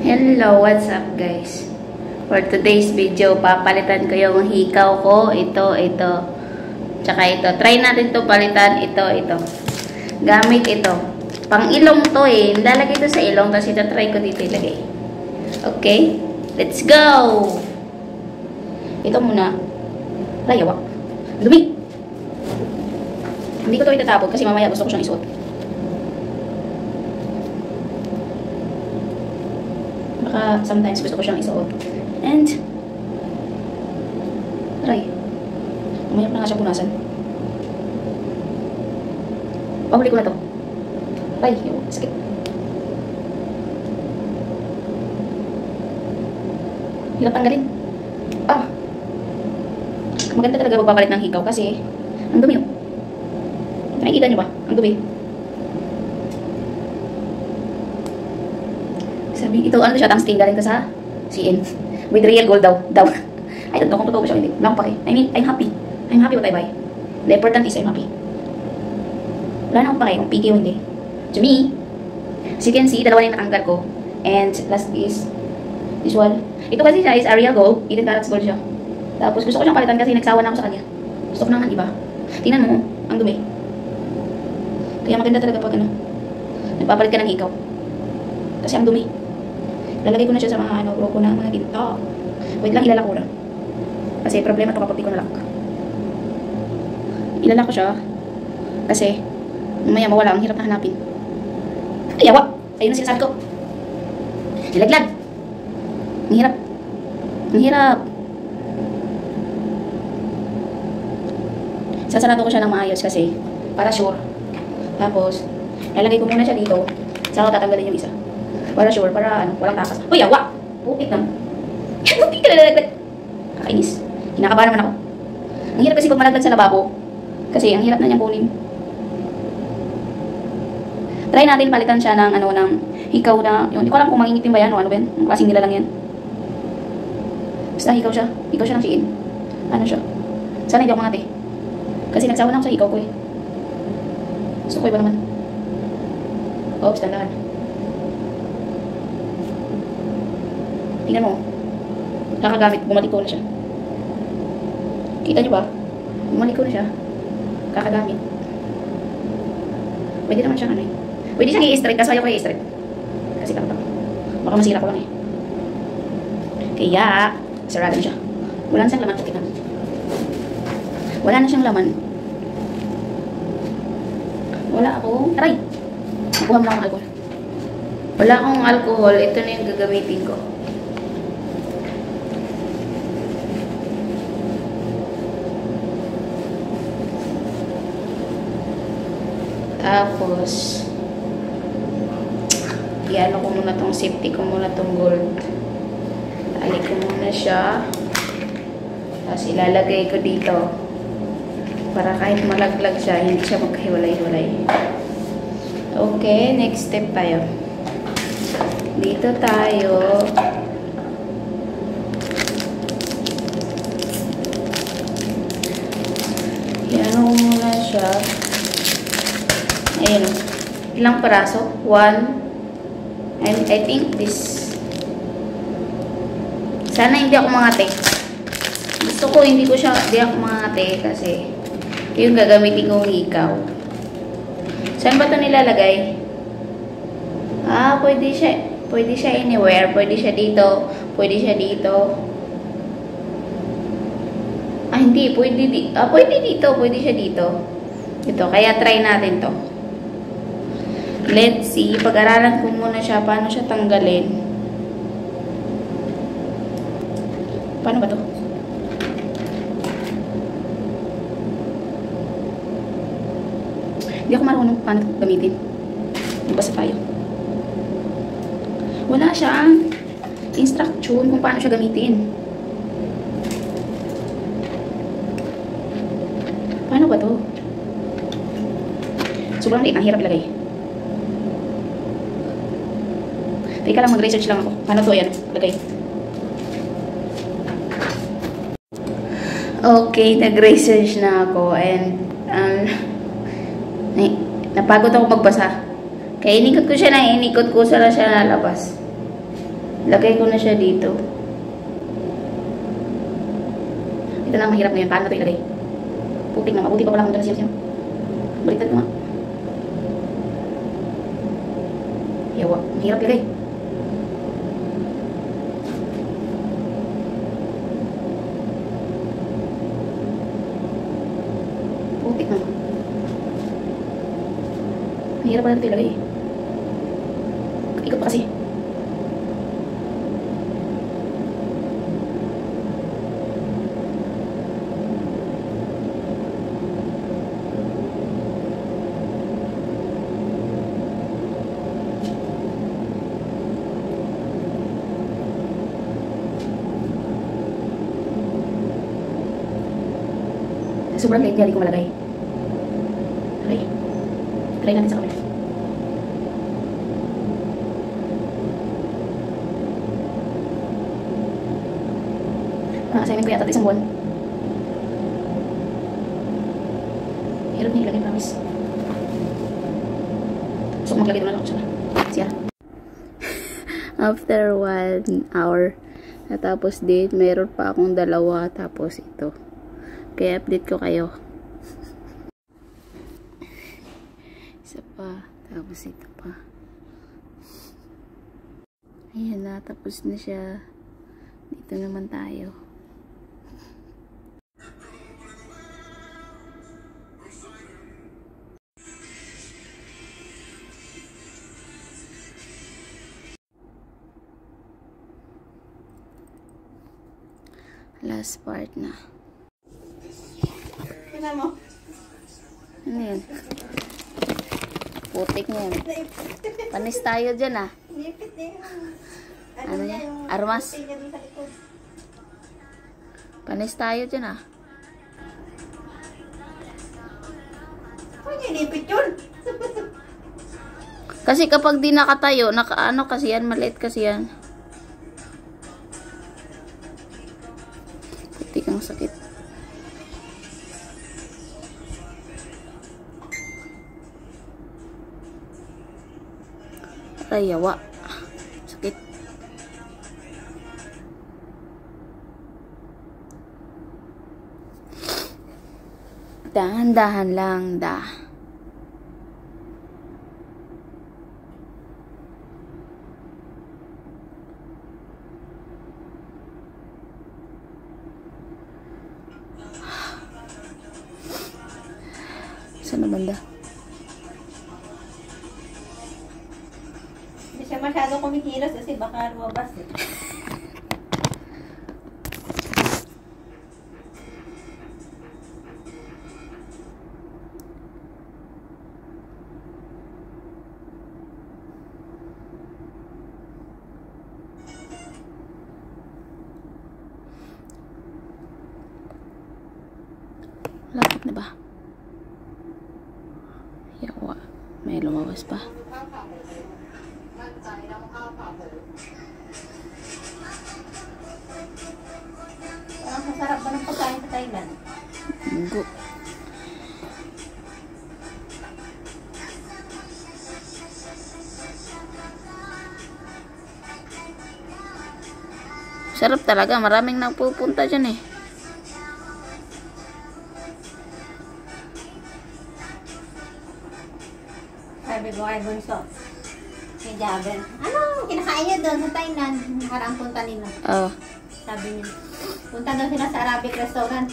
Hello, what's up guys? For today's video, papalitan ko yung hikaw ko. Ito. Tsaka ito. Try natin to palitan. Ito. Gamit ito. Pang ilong to eh. Lalagay ito sa ilong. Tapos ito try ko dito ilagay. Okay? Let's go! Ito muna. Ay, yawak. Dumi! Hindi ko to itatapon kasi mamaya gusto ko siyang isuot. Baka sometimes gusto ko siyang isuot. And, aray. Umayap na nga siya punasan. Pahuli ko na to. Aray, sakit. Hirap tanggalin. Maganda talaga magpapalit ng hikaw kasi ang dumi yun. Nakikita nyo ba? Ang dumi. Sabi, ito ano siya, tungsten galing ko sa CN. With real gold daw. I don't know kung totoo ba siya hindi. Lang pa eh. I mean, I'm happy. I'm happy what I buy. The important is I'm happy. Wala na akong pake kung piki o hindi. To me, as you can see, dalawa na yung natanggal ko. And last is this one. Ito kasi siya is a real gold. 18 carats gold siya. Tapos gusto ko siyang palitan kasi nagsawa na ako sa kanya. Gusto ko naman iba. Tingnan mo, ang dumi. Kaya maganda talaga pag ano, nagpapalit ka ng hikaw. Kasi ang dumi. Lalagay ko na siya sa mga grupo na mga ginto. Wait lang, ilalak ko na. Kasi problema ito kapag di ko nalak. Ilalak ko siya. Kasi, mamaya mawala. Ang hirap na hanapin. Ay, yawa! Ayun na sinasabi ko. Nilaglag. Ang hirap. Ang hirap. Sasarado ko siya ng maayos kasi para sure. Tapos, lalagay ko muna siya dito. Saka ko tatanggalin yung isa. Para sure, para ano, walang takas. Uy, yawa! Pupit naman. Pupit ka nalalaglag. Kakainis. Kinakabahan naman ako. Ang hirap kasi pag malaglag sa lababo. Kasi ang hirap na niyang kunin. Try natin palitan siya ng ano, ng hikaw na, yun, hindi ko alam kung mangingitim ba yan o ano ba yan. Ang klaseng nila lang yan. Basta hikaw siya. Hikaw siya ng siin. Ano siya? Sana hindi ako mangati. Kasi nagsawa na ako sa hikaw ko eh. Gusto ko iba naman. Oops, dandahan. Tingnan mo. Kakagamit, bumalik ko na siya. Kita nyo ba? Bumalik ko na siya. Kakagamit. Pwede naman siyang ano eh. Pwede siyang i-straight, kaso ayaw ko i-straight. Kasi takot ako. Baka masira ko lang eh. Kaya, sarado na siya. Wala na siyang laman. Tingnan. Wala na siyang laman. Wala akong... Aray! Nakuha mo na akong alcohol. Wala akong alcohol. Ito na yung gagamitin ko. Tapos, i-ano ko muna tong safety ko muna tong gold. Tali ko muna siya. Tapos ilalagay ko dito. Para kahit malaglag siya, hindi siya magkahiwalay-hiwalay. Okay, next step tayo. Dito tayo. I-ano ko muna siya. Ayun. Ilang paraso? 1. And I think this. Sana hindi ako mangate. Gusto ko hindi ako mangate kasi yung gagamitin kong hikaw. Saan ba ito nilalagay? Pwede siya anywhere. Pwede siya dito. Pwede siya dito. Hindi. Pwede dito. Pwede siya dito. Ito. Kaya try natin to. Let's see. Pag-aralan ko muna siya. Paano siya tanggalin? Paano ba to? Hindi ako marunong paano gamitin. Magbasa tayo. Wala siyang instruction kung paano siya gamitin. Paano ba to? Sobrang liit. Ang hirap ilagay. Teka lang, mag-research lang ako. Paano to? Ayan. Lagay. Okay, nag-research na ako. And, napagod ako magbasa. Kaya inikot ko siya na inikot ko, sana siya nalabas. Lagay ko na siya dito. Ito na ang mahirap ngayon. Paano na ito ilagay? Putik na. Mabuti pa pala akong dyan siya. Baliktad ko nga. Yawa. Mahirap ilagay. Putik na. Mahirap pala ito ilagay. Ikot pa kasi. Sobrang light niya, di ko malagay. Okay. Try natin sa kamera. Assignment ko yata isang buwan. Hirap niya ilagay, promise. So, maglagay doon na lang siya. Siya. After 1 hour, natapos din, meron pa akong 2, tapos ito. Kaya update ko kayo. Isa pa, tapos ito pa. Ayan na, tapos na siya. Dito naman tayo. Last part na. Tignan mo. Ano yun? Putik niya. Panis tayo dyan ah. Nipit eh. Ano niya? Armas. Panis tayo dyan ah. Ano nipit yun? Kasi kapag di nakatayo, ano kasi yan, maliit kasi yan. Putik ang sakit. Ay, yawa. Sakit. Dahan-dahan lang, dah. Saan na banda? Hindi siya masyado kumikilos kasi baka lumabas eh. Lapit na ba? Yawa. May lumabas pa. Parang masarap ba ng pagkain sa Thailand? Munggo. Sarap talaga. Maraming nagpupunta dyan eh. Sabi ko kay Bunso, kay Jaber, ano kinakain niyo doon sa Thailand? Nakaraang punta nila. Oh. Sabi niya, punta doon sila sa Arabic restaurant.